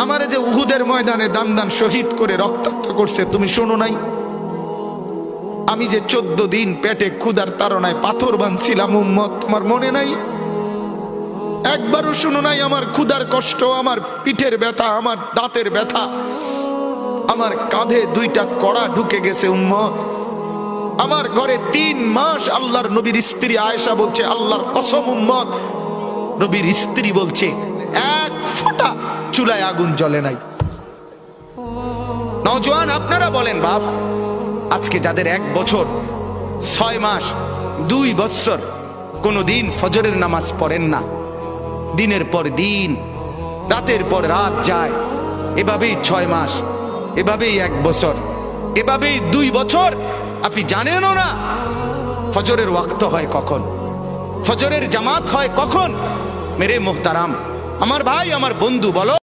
আমারে যে উহুদের ময়দানে দান দান শহীদ করে রক্তাক্ত করছে তুমি শোনো নাই? আমি যে 14 দিন পেটে ক্ষুধার তাড়নায় পাথর বাঁধছিলাম উম্মত, তোমার মনে নাই? একবারও শুনো নাই আমার ক্ষুধার কষ্ট, আমার পিঠের ব্যথা, আমার দাঁতের ব্যথা, আমার কাঁধে 2টা কড়া ঢুকে গেছে উম্মত। আমার ঘরে 3 মাস আল্লাহর নবীর স্ত্রী আয়েশা বলছে, আল্লাহর কসম উম্মত, নবীর স্ত্রী বলছে এক ফোঁটা চুলায় আগুন জ্বলে নাই। নওজোয়ান আপনারা বলেন বাপ, আজকে যাদের 1 বছর 6 মাস 2 বছর কোনদিন ফজরের নামাজ পড়েন না, দিনের পর দিন রাতের পর রাত যায়, এভাবেই 6 মাস, এভাবেই 1 বছর, এভাবেই 2 বছর, আপনি জানেনও না ফজরের ওয়াক্ত হয় কখন, ফজরের জামাত হয় কখন। মেরে মোহতারাম, আমার ভাই, আমার বন্ধু, বলো